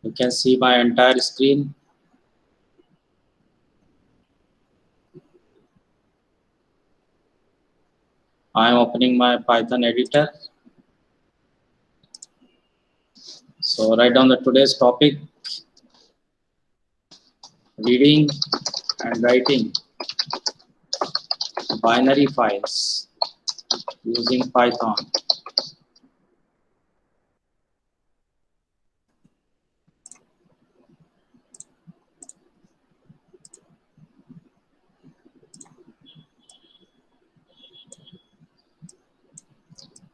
You can see my entire screen. I am opening my Python editor. So write down the today's topic, reading and writing binary files using Python.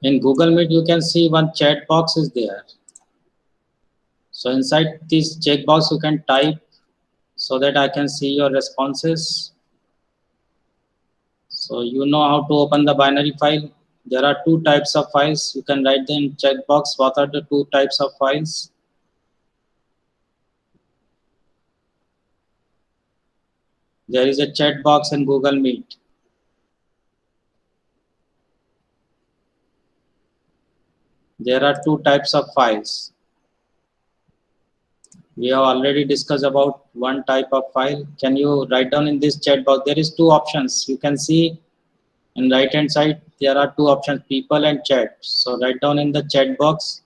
In Google Meet, you can see one chat box is there. So inside this checkbox, you can type so that I can see your responses. So you know how to open the binary file. There are two types of files. You can write them in checkbox. What are the two types of files? There is a chat box in Google Meet. There are two types of files. We have already discussed about one type of file. Can you write down in this chat box? There is two options. You can see in right hand side, there are two options, people and chat. So write down in the chat box,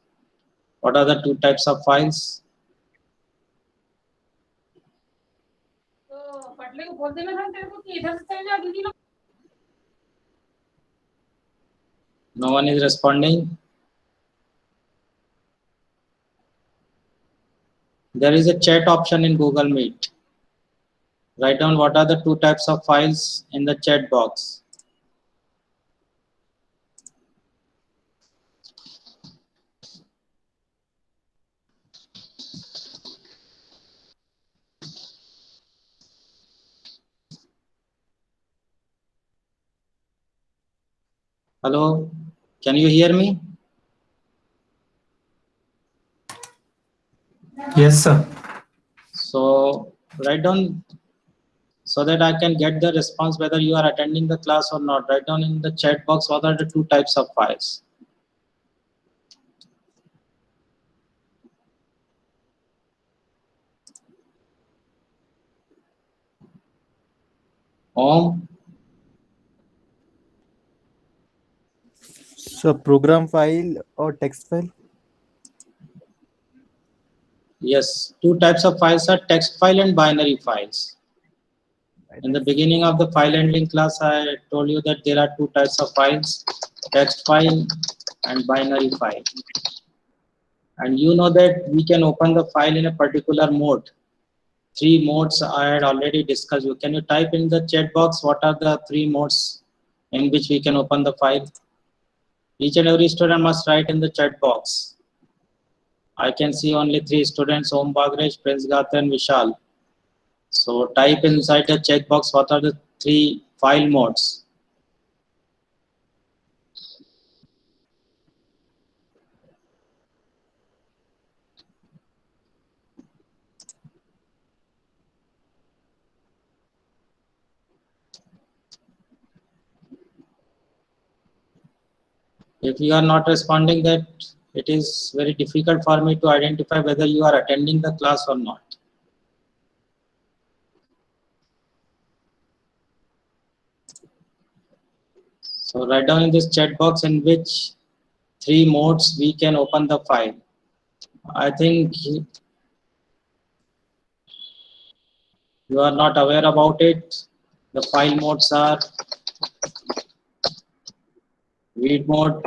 what are the two types of files? No one is responding. There is a chat option in Google Meet. Write down what are the two types of files in the chat box. Hello, can you hear me? Yes, sir. So write down so that I can get the response whether you are attending the class or not. Write down in the chat box what are the two types of files. Home. So program file or text file? Yes, two types of files are text file and binary files. In the beginning of the file handling class, I told you that there are two types of files, text file and binary file. And you know that we can open the file in a particular mode. Three modes I had already discussed. Can you type in the chat box what are the three modes in which we can open the file? Each and every student must write in the chat box. I can see only three students, Om Bagrej, Prince Gata and Vishal. So type inside the checkbox what are the three file modes. If you are not responding, that it is very difficult for me to identify whether you are attending the class or not. So write down in this chat box in which three modes we can open the file. I think you are not aware about it. The file modes are read mode,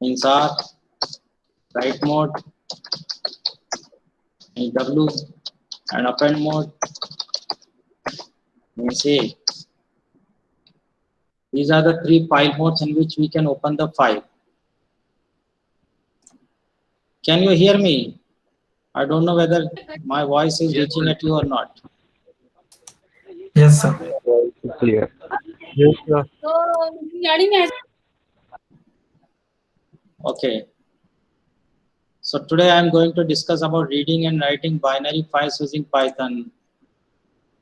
insert, write mode, EW, and append mode, say. These are the three file modes in which we can open the file. Can you hear me? I don't know whether my voice is reaching at you or not. Yes, sir. Clear. Yes, sir. Okay. So today I am going to discuss about reading and writing binary files using Python.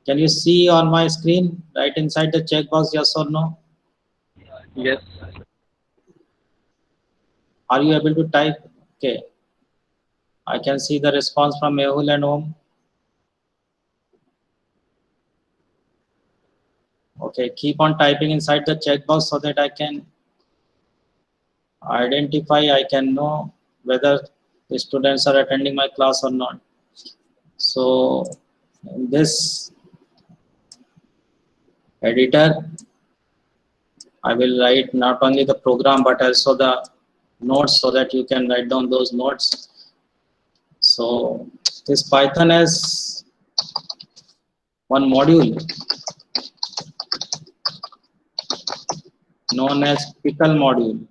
Can you see on my screen right inside the checkbox, yes or no? Yes. Are you able to type? Okay. I can see the response from Mehul and Om. Okay, keep on typing inside the checkbox so that I can identify, I can know whether the students are attending my class or not. So in this editor, I will write not only the program but also the notes so that you can write down those notes. So this Python has one module known as pickle module,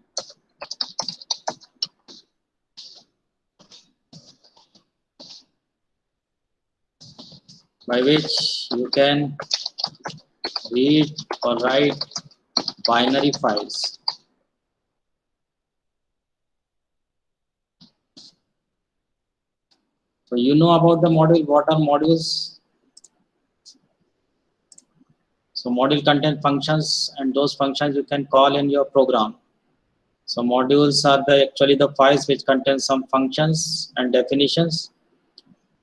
by which you can read or write binary files. So you know about the module. What are modules? So module contain functions, and those functions you can call in your program. So modules are actually the files which contain some functions and definitions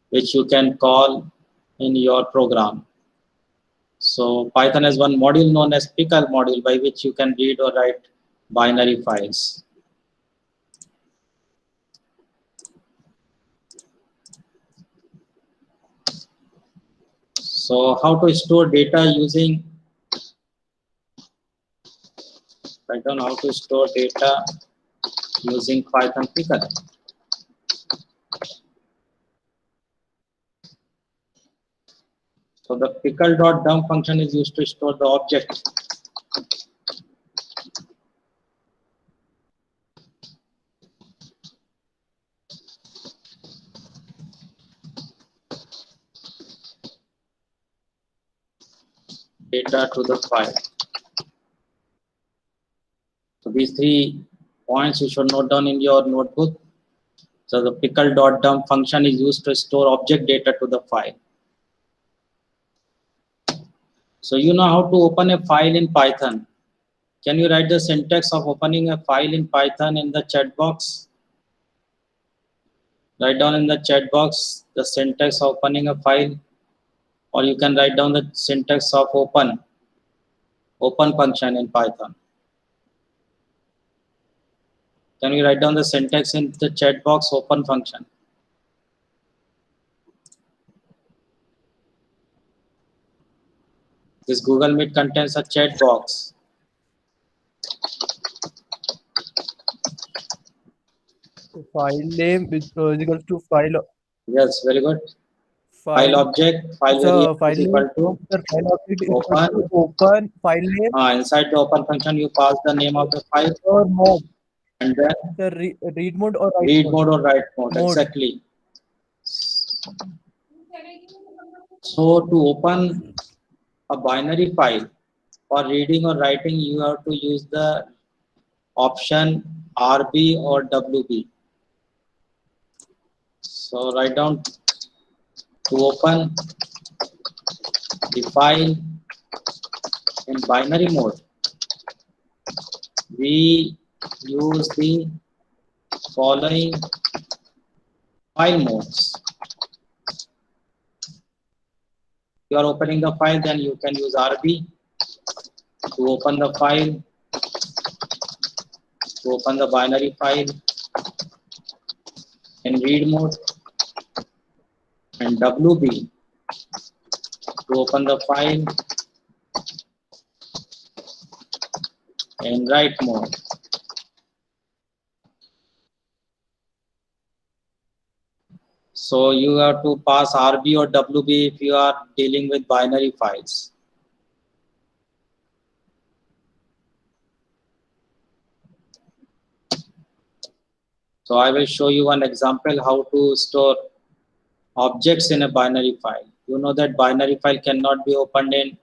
which you can call in your program. So Python has one module known as pickle module by which you can read or write binary files. So how to store data using, write down how to store data using Python pickle. So the pickle.dump function is used to store the object. Data to the file. So these 3 points you should note down in your notebook. So the pickle.dump function is used to store object data to the file. So you know how to open a file in Python. Can you write the syntax of opening a file in Python in the chat box? Write down in the chat box the syntax of opening a file, or you can write down the syntax of open function in Python. Can you write down the syntax in the chat box, open function? This Google Meet contains a chat box. File name is equals to file. Yes, very good. File File. object, file So variable file is name. equal to The file object is equal open. to open file name Inside the open function, you pass the name of the file or mode. and then The read mode or write read mode. mode or write mode. Mode. Exactly. So to open a binary file for reading or writing, you have to use the option RB or WB. So write down to open the file in binary mode. We use the following file modes. You are opening the file, then you can use RB to open the file, to open the binary file in read mode, and WB to open the file in write mode. So you have to pass RB or WB if you are dealing with binary files. So I will show you one example how to store objects in a binary file. You know that binary file cannot be opened in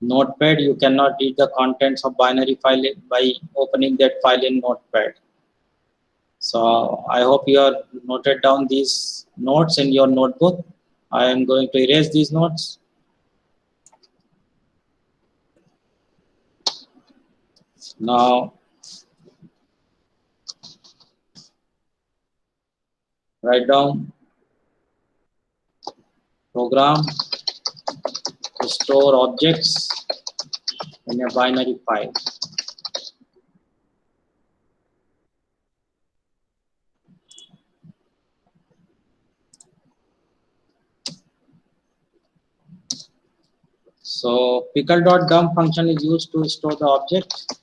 Notepad. You cannot read the contents of binary file by opening that file in Notepad. So I hope you have noted down these notes in your notebook. I am going to erase these notes. Now Write down program to store objects in a binary file. So pickle.dump function is used to store the object.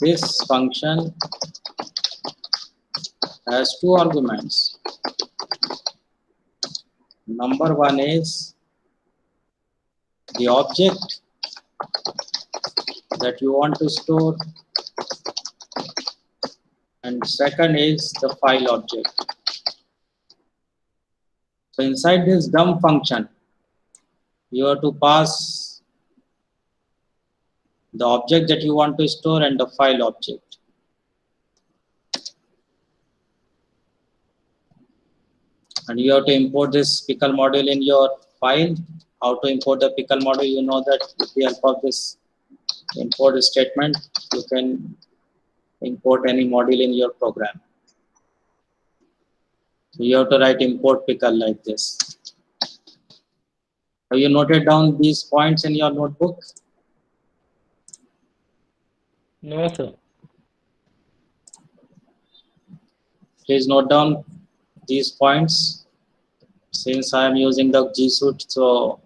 This function has two arguments. Number one is the object that you want to store, and second is the file object. So inside this dump function, you have to pass the object that you want to store and the file object. And you have to import this pickle module in your file. How to import the pickle module? You know that with the help of this import statement, you can import any module in your program. So you have to write import pickle like this. Have you noted down these points in your notebook? No, sir. Please note down these points. Since I am using the G Suite, so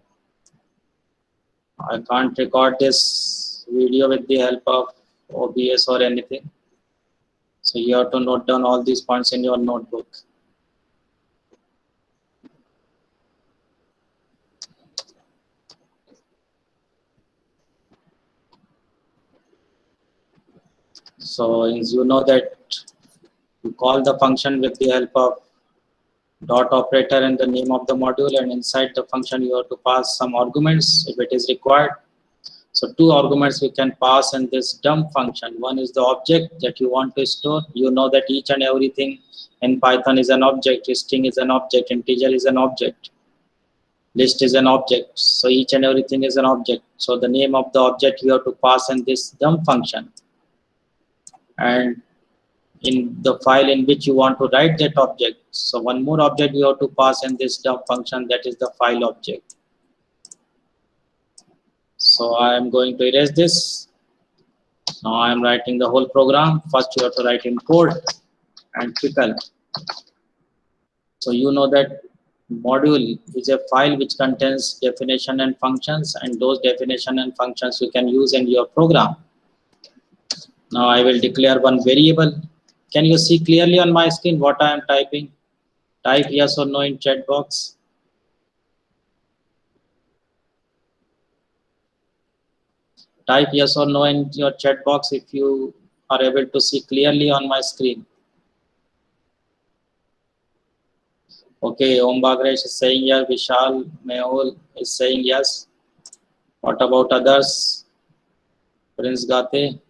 I can't record this video with the help of OBS or anything. So you have to note down all these points in your notebook. So as you know that you call the function with the help of dot operator and the name of the module, and inside the function you have to pass some arguments if it is required. So two arguments we can pass in this dump function. One is the object that you want to store. You know that each and everything in Python is an object, string is an object, integer is an object, list is an object. So each and everything is an object. So the name of the object you have to pass in this dump function. And in the file in which you want to write that object. So one more object you have to pass in this dump function, that is the file object. So I am going to erase this. Now I am writing the whole program. First you have to write import and pickle. So you know that module is a file which contains definition and functions, and those definition and functions you can use in your program. Now I will declare one variable. Can you see clearly on my screen what I am typing? Type yes or no in chat box. Type yes or no in your chat box if you are able to see clearly on my screen. Okay, Om Bagresh is saying yes. Vishal Mehul is saying yes. What about others? Prince Gate.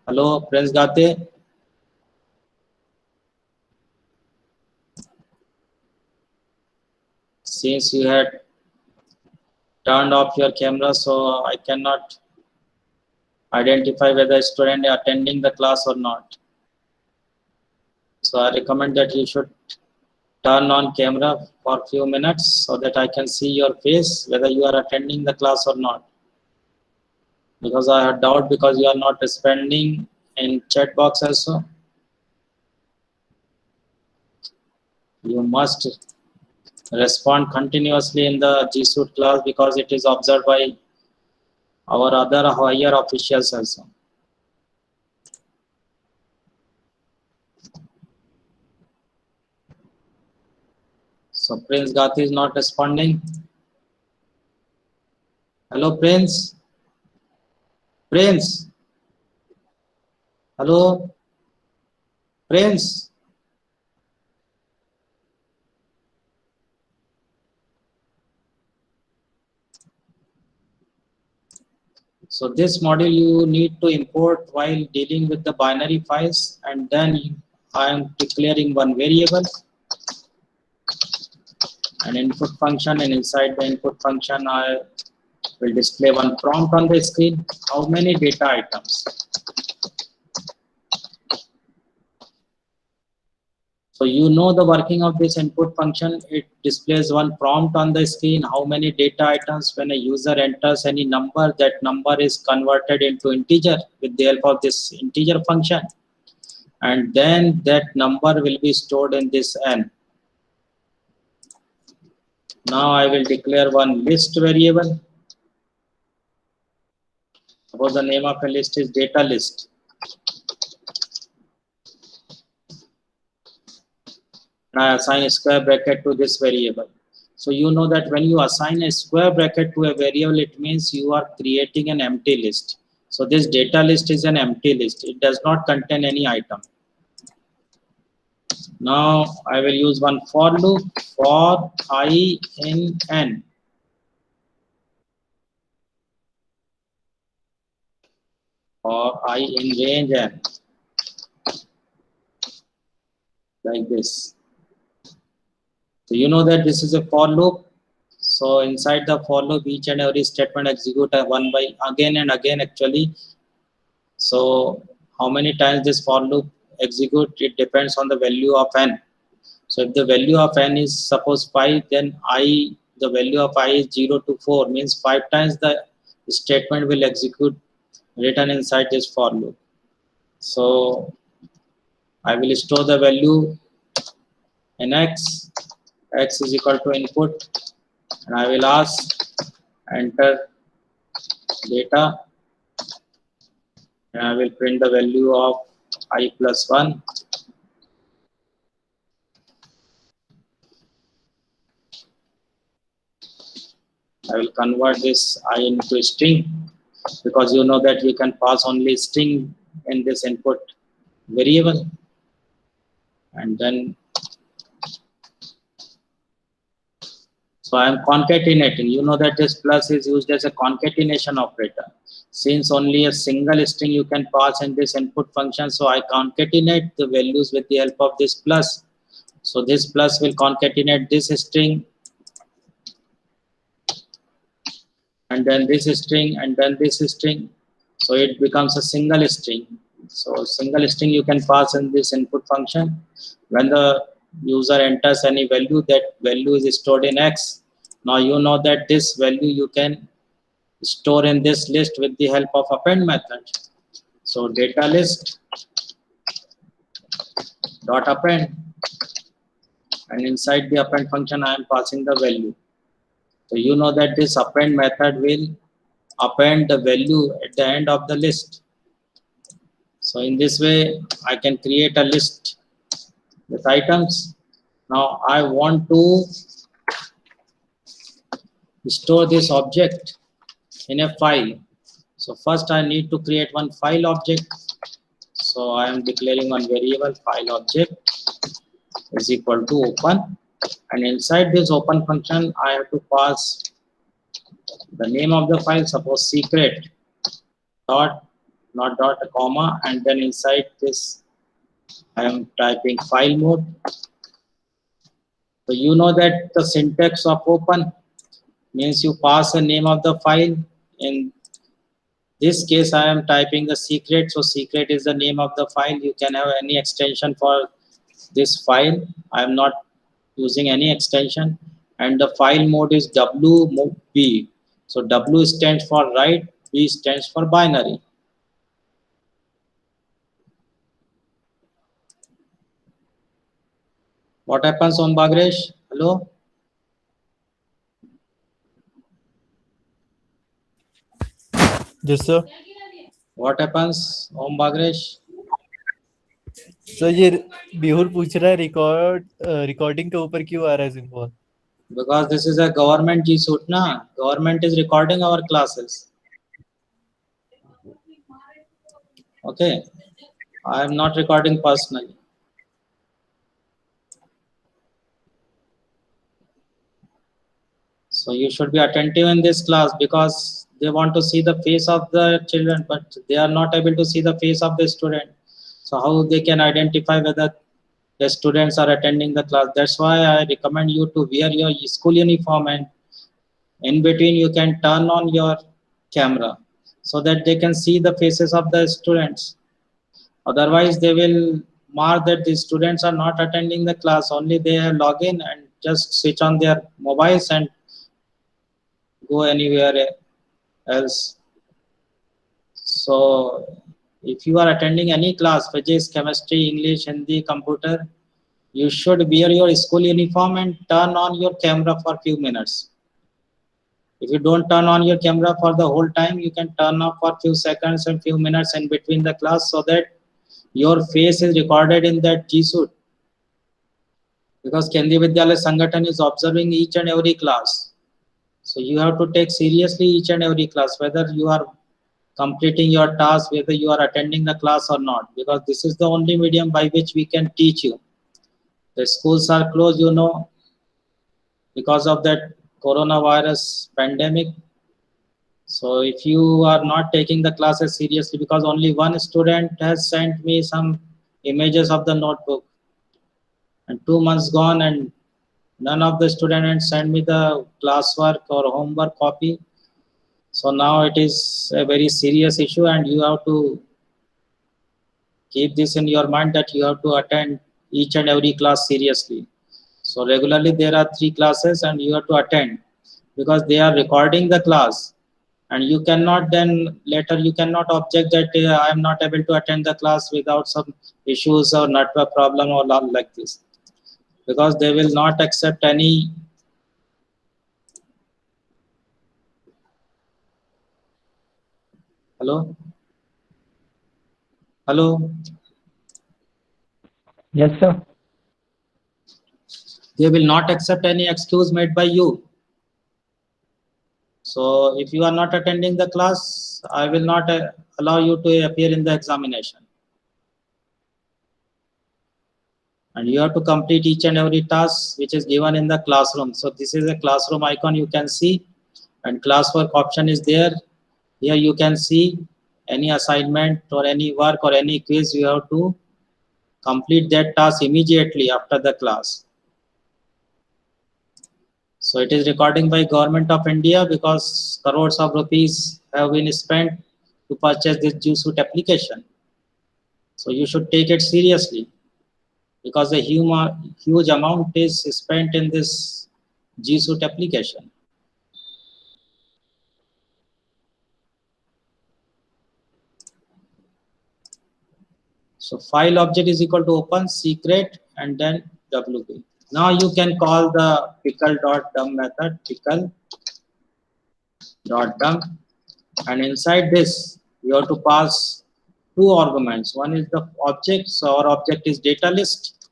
Hello, Prince Gate. Since you had turned off your camera, so I cannot identify whether a student is attending the class or not. So I recommend that you should turn on camera for a few minutes so that I can see your face whether you are attending the class or not. Because I had doubt because you are not responding in chat box also. You must respond continuously in the G Suite class because it is observed by our other higher officials also. So Prince Gati is not responding. Hello, Prince. Prince. Hello, Prince. So this module you need to import while dealing with the binary files, and then I am declaring one variable, an input function, and inside the input function I will display one prompt on the screen. How many data items? So you know the working of this input function. It displays one prompt on the screen. How many data items? When a user enters any number, that number is converted into integer with the help of this integer function. And then that number will be stored in this n. Now I will declare one list variable. Suppose the name of a list is data list. And I assign a square bracket to this variable. So you know that when you assign a square bracket to a variable, it means you are creating an empty list. So this data list is an empty list. It does not contain any item. Now I will use one for loop for I in n. Or I in range n. Like this. So you know that this is a for loop. So inside the for loop, each and every statement execute one by again and again actually. So how many times this for loop execute, it depends on the value of n. So if the value of n is suppose 5, then the value of I is 0 to 4, means 5 times the statement will execute written inside this for loop. So I will store the value in x is equal to input, and I will ask enter data, and I will print the value of I plus 1. I will convert this I into a string, because you know that you can pass only string in this input variable. And then so I am concatenating. You know that this plus is used as a concatenation operator. Since only a single string you can pass in this input function, so I concatenate the values with the help of this plus. So this plus will concatenate this string, and then this string, and then this string. So it becomes a single string. So single string you can pass in this input function. When the user enters any value, that value is stored in x. Now you know that this value you can store in this list with the help of append method. So data list dot append, and inside the append function I am passing the value. So you know that this append method will append the value at the end of the list. So in this way I can create a list with items. Now I want to store this object in a file. So first I need to create one file object. So I am declaring one variable file object is equal to open, and inside this open function I have to pass the name of the file, suppose secret dot, not dot, a comma, and then inside this I am typing file mode. So you know that the syntax of open means you pass the name of the file. In this case I am typing the secret, so secret is the name of the file. You can have any extension for this file. I am not using any extension, and the file mode is WB. So W stands for write, B stands for binary. What happens, Om Bagresh? Hello? Yes sir. What happens, Om Bagresh? Sir ये बिहुल पूछ रहा है recording के ऊपर क्यों आ रहा है symbol? Because this is a government G-suit, na? Government is recording our classes. Okay. I am not recording personally. So you should be attentive in this class, because they want to see the face of the children, but they are not able to see the face of the student. So how they can identify whether the students are attending the class. That's why I recommend you to wear your school uniform, and in between you can turn on your camera so that they can see the faces of the students. Otherwise, they will mark that the students are not attending the class, only they have log in and just switch on their mobiles and go anywhere else. So if you are attending any class, physics, chemistry, English, Hindi, computer, you should wear your school uniform and turn on your camera for few minutes. If you don't turn on your camera for the whole time, you can turn off for few seconds and few minutes in between the class so that your face is recorded in that G Suite. Because Kendriya Vidyalaya Sangathan is observing each and every class. So you have to take seriously each and every class, whether you are completing your task, whether you are attending the class or not, because this is the only medium by which we can teach you. The schools are closed, you know, because of that coronavirus pandemic. So if you are not taking the classes seriously, because only one student has sent me some images of the notebook, and 2 months gone and none of the students sent me the classwork or homework copy. So now it is a very serious issue, and you have to keep this in your mind that you have to attend each and every class seriously. So regularly there are 3 classes and you have to attend, because they are recording the class, and you cannot then later you cannot object that I am not able to attend the class without some issues or network problem or like this, because they will not accept any hello. Yes, sir. They will not accept any excuse made by you. So if you are not attending the class, I will not allow you to appear in the examination. And you have to complete each and every task which is given in the classroom. So this is a classroom icon you can see, and classwork option is there. Here you can see any assignment or any work or any quiz, you have to complete that task immediately after the class. So it is recording by Government of India, because crores of rupees have been spent to purchase this G Suite application. So you should take it seriously, because a huge amount is spent in this G Suite application. So file object is equal to open secret and then WP. Now you can call the pickle.dump method, pickle.dump, and inside this you have to pass 2 arguments. One is the object, so our object is data list,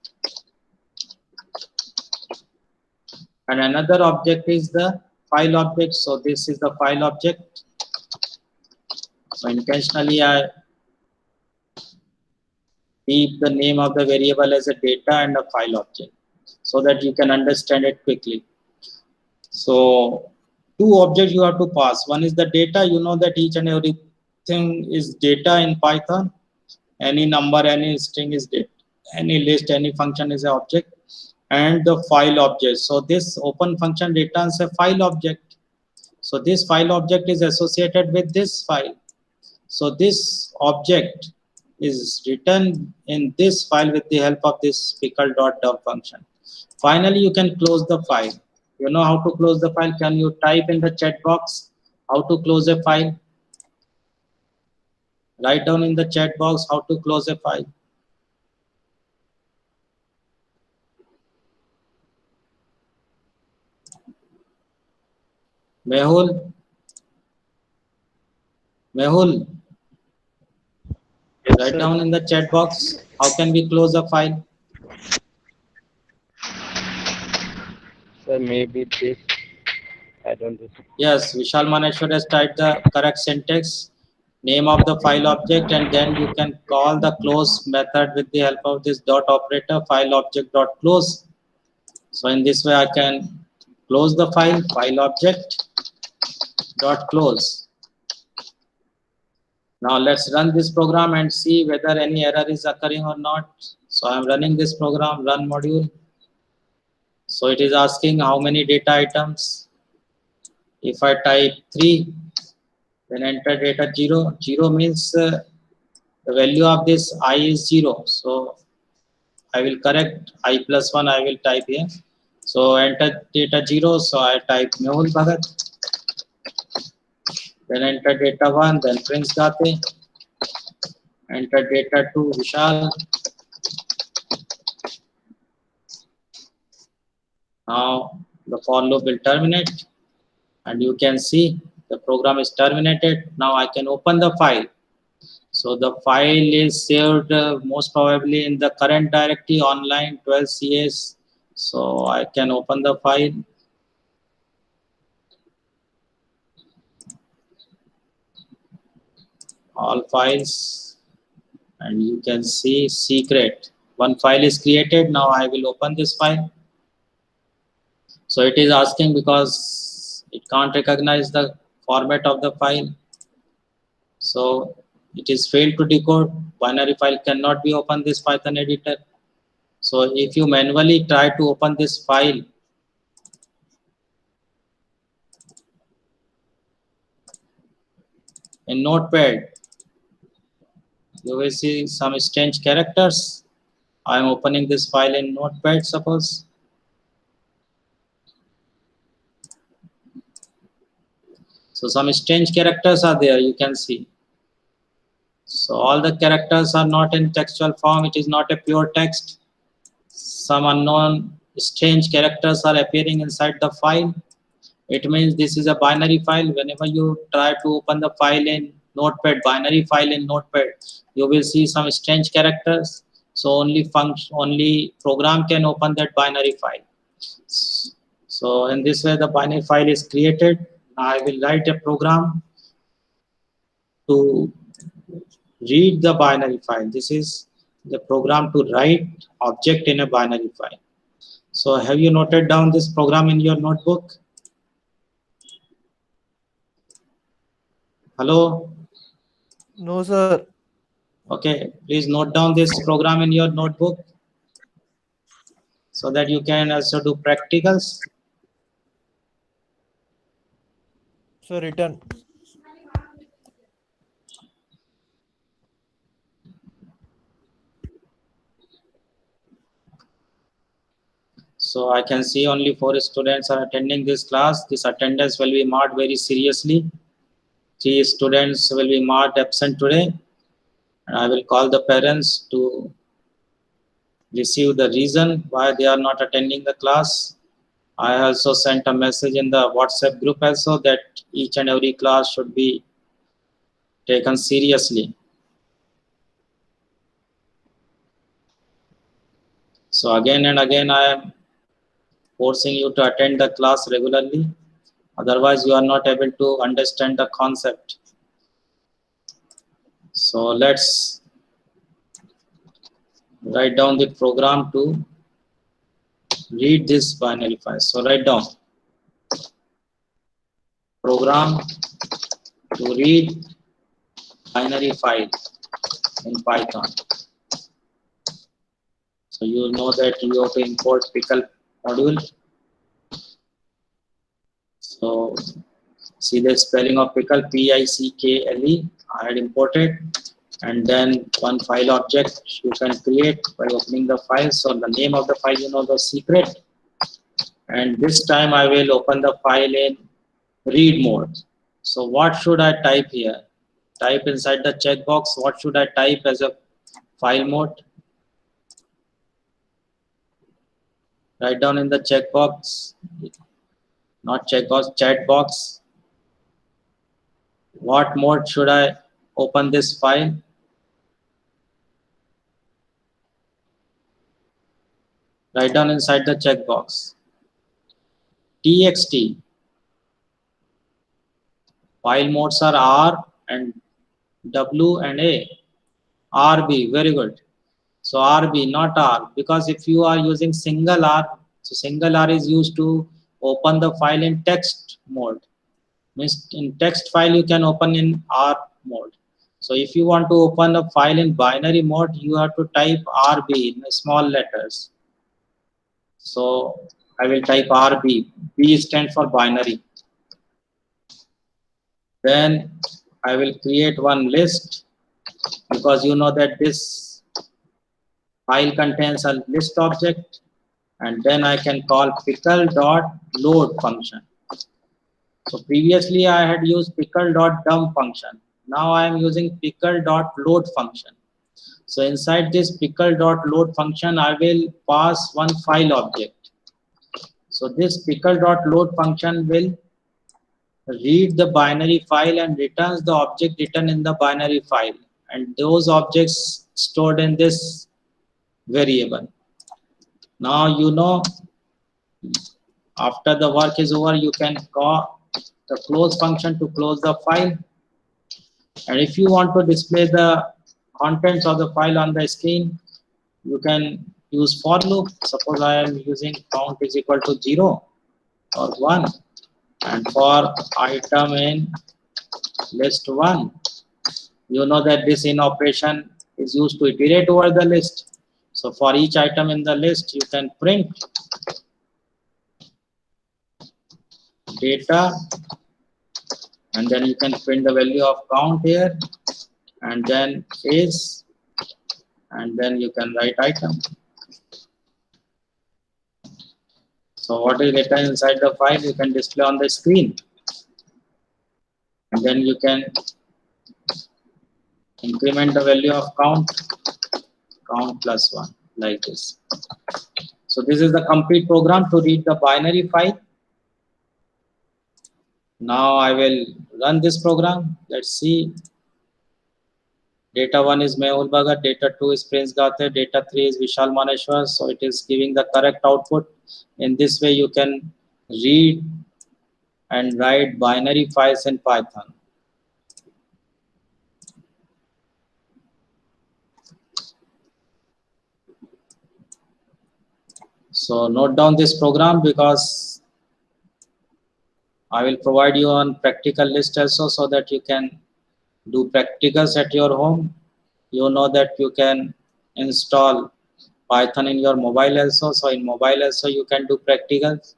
and another object is the file object. So this is the file object. So intentionally I keep the name of the variable as a data and a file object so that you can understand it quickly. So 2 objects you have to pass. One is the data. You know that each and everything is data in Python. Any number, any string is data. Any list, any function is an object. And the file object. So this open function returns a file object. So this file object is associated with this file. So this object is written in this file with the help of this pickle.dump function. Finally, you can close the file. You know how to close the file? Can you type in the chat box how to close a file? Write down in the chat box how to close a file. Mehul? Mehul? Yes, Write sir. down in the chat box how can we close a file? Sir, maybe this. I don't know. Yes, Vishal Maneshwar has typed the correct syntax, name of the file object, and then you can call the close method with the help of this dot operator, file object dot close. So in this way I can close the file object dot close. Now let's run this program and see whether any error is occurring or not. So I'm running this program, run module. So it is asking how many data items. If I type 3, then enter data 0. 0 means the value of this I is 0. So I will correct I plus 1, I will type here. So enter data 0. So I type Mehul Bhagat. Then enter data 1, then Prince Gate. Enter data 2, Vishal. Now the for loop will terminate, and you can see the program is terminated. Now I can open the file. So the file is saved most probably in the current directory online 12 CS. So I can open the file. All files, and you can see secret. One file is created. Now I will open this file. So it is asking because it can't recognize the format of the file. So it is failed to decode. Binary file cannot be opened this Python editor. So if you manually try to open this file, in Notepad, you will see some strange characters. I am opening this file in Notepad, suppose. So some strange characters are there, you can see. So all the characters are not in textual form. It is not a pure text. Some unknown strange characters are appearing inside the file. It means this is a binary file. Whenever you try to open the file in Notepad, binary file in Notepad, you will see some strange characters. So only program can open that binary file. So in this way, the binary file is created. I will write a program to read the binary file. This is the program to write object in a binary file. So have you noted down this program in your notebook? Hello? No, sir. Okay, please note down this program in your notebook so that you can also do practicals. So written. So I can see only 4 students are attending this class. This attendance will be marked very seriously. 3 students will be marked absent today. And I will call the parents to receive the reason why they are not attending the class. I also sent a message in the WhatsApp group also that each and every class should be taken seriously. So again and again I am forcing you to attend the class regularly. Otherwise you are not able to understand the concept. So let's write down the program to read this binary file. So write down program to read binary file in Python. So you know that you have to import pickle module. So see the spelling of pickle, P-I-C-K-L-E. I had imported, and then one file object you can create by opening the file. So the name of the file, you know, the secret. And this time I will open the file in read mode. So what should I type here? Type inside the checkbox. What should I type as a file mode? Write down in the checkbox, not checkbox, chat box. What mode should I open this file? Write down inside the checkbox. TXT. File modes are R and W and A. RB, very good. So RB, not R, because if you are using single R, so single R is used to open the file in text mode. Means in text file you can open in R mode. So if you want to open a file in binary mode, you have to type RB in small letters. So I will type RB. B stands for binary. Then I will create one list, because you know that this file contains a list object, and then I can call pickle.load function. So previously I had used pickle.dump function. Now I am using pickle.load function. So inside this pickle.load function, I will pass one file object. So this pickle.load function will read the binary file and returns the object written in the binary file, and those objects stored in this variable. Now you know, after the work is over, you can call the close function to close the file. And if you want to display the contents of the file on the screen, you can use for loop. Suppose I am using count is equal to 0 or 1, and for item in list 1, you know that this in operation is used to iterate over the list. So for each item in the list, you can print data, and then you can print the value of count here, and then is, and then you can write item. So what is written inside the file, you can display on the screen, and then you can increment the value of count plus 1, like this. So this is the complete program to read the binary file. Now I will run this program. Let's see. Data 1 is Mehul Bhagat, data 2 is Prince Gathe, data 3 is Vishal Maneshwar. So it is giving the correct output. In this way, you can read and write binary files in Python. So note down this program, because I will provide you on practical list also, so that you can do practicals at your home. You know that you can install Python in your mobile also. So in mobile also you can do practicals.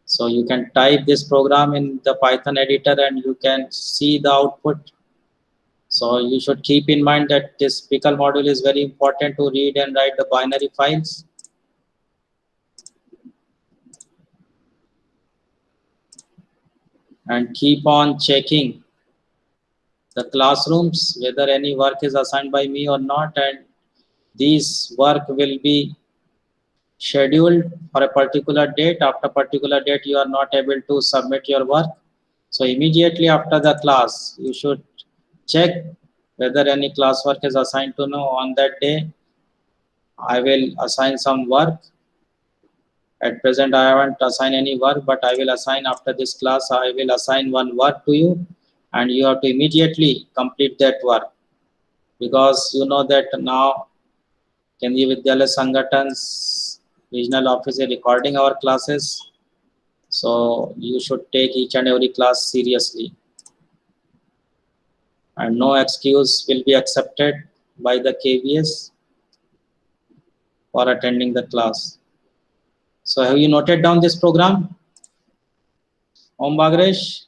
So you can type this program in the Python editor and you can see the output. So you should keep in mind that this pickle module is very important to read and write the binary files. And keep on checking the classrooms whether any work is assigned by me or not, and these work will be scheduled for a particular date. After particular date you are not able to submit your work, so immediately after the class you should check whether any classwork is assigned to know. On that day I will assign some work. At present I haven't assigned any work, but I will assign after this class. I will assign one work to you, and you have to immediately complete that work, because you know that now Kendriya Vidyalaya Sangatan's regional office is recording our classes. So you should take each and every class seriously, and no excuse will be accepted by the KVS for attending the class. So have you noted down this program, Om Bagresh?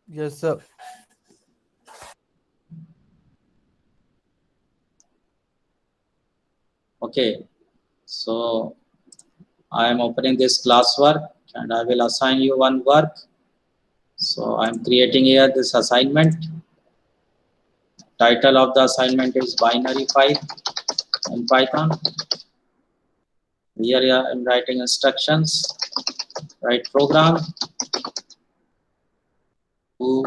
Yes, sir. Okay, so I am opening this classwork and I will assign you one work. So I am creating here this assignment. Title of the assignment is binary file in Python. Here I am writing instructions. Write program to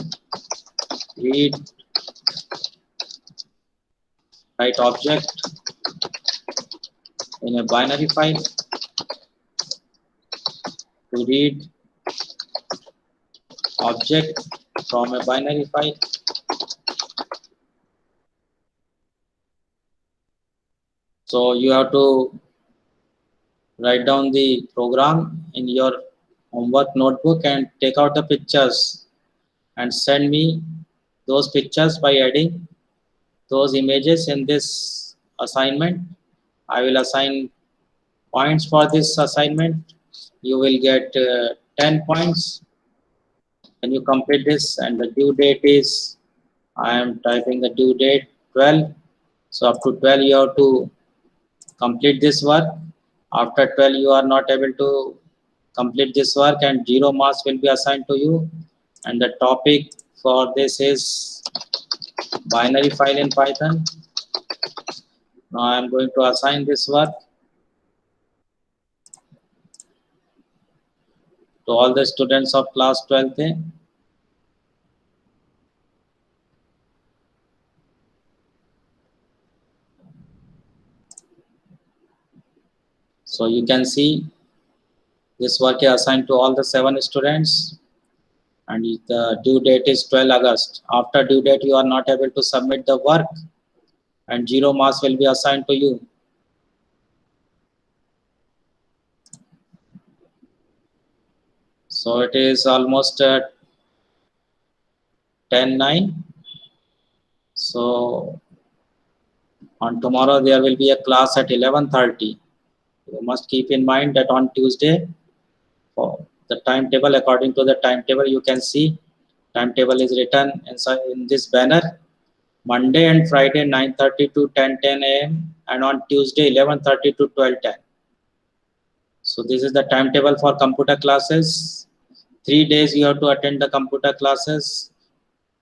read, write object in a binary file, to read object from a binary file. So you have to write down the program in your homework notebook and take out the pictures and send me those pictures by adding those images in this assignment. I will assign points for this assignment. You will get 10 points when you complete this, and the due date is, I am typing the due date 12. So up to 12 you have to complete this work. After 12 you are not able to complete this work and 0 marks will be assigned to you. And the topic for this is binary file in Python. Now I am going to assign this work to all the students of class 12th. So you can see this work is assigned to all the 7 students and the due date is 12 August. After due date you are not able to submit the work and 0 marks will be assigned to you. So it is almost 10:09. So on tomorrow there will be a class at 11:30. You must keep in mind that on Tuesday, for the timetable, according to the timetable, you can see timetable is written inside in this banner. Monday and Friday 9:30 to 10:10 a.m. and on Tuesday 11:30 to 12:10. So this is the timetable for computer classes. 3 days you have to attend the computer classes.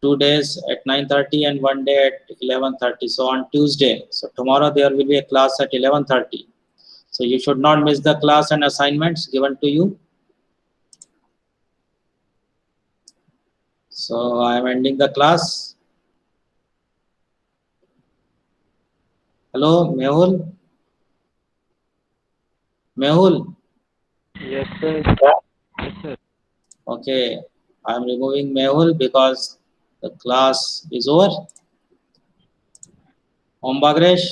2 days at 9:30 and 1 day at 11:30. So on Tuesday, so tomorrow there will be a class at 11:30. So you should not miss the class and assignments given to you. So I am ending the class. Hello, Mehul. Mehul. Yes, sir. Yes, sir. Okay, I am removing Mehul because the class is over. Om Bagresh.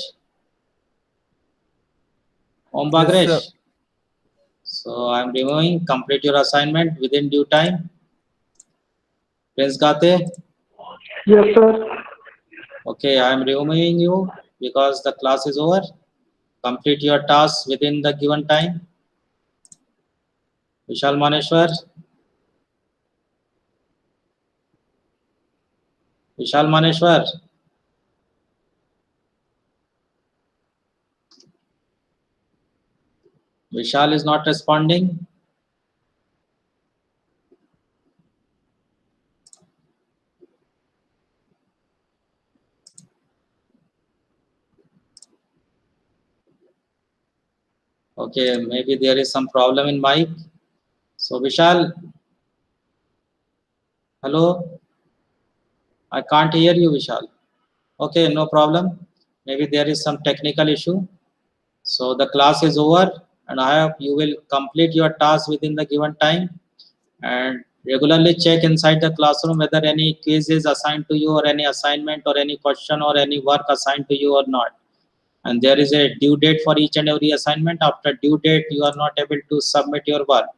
Om Bagresh. Yes, sir. So I am removing. Complete your assignment within due time. Prince Gate. Yes, sir. Okay, I am removing you because the class is over. Complete your tasks within the given time. Vishal Maneshwar. Vishal Maneshwar. Vishal is not responding. Okay, maybe there is some problem in mic. So Vishal, hello. I can't hear you, Vishal. Okay, no problem. Maybe there is some technical issue. So the class is over and I hope you will complete your task within the given time and regularly check inside the classroom whether any quiz is assigned to you or any assignment or any question or any work assigned to you or not. And there is a due date for each and every assignment. After due date, you are not able to submit your work.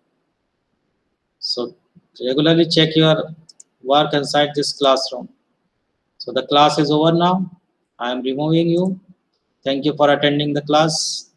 So regularly check your work inside this classroom. So the class is over now. I am removing you. Thank you for attending the class.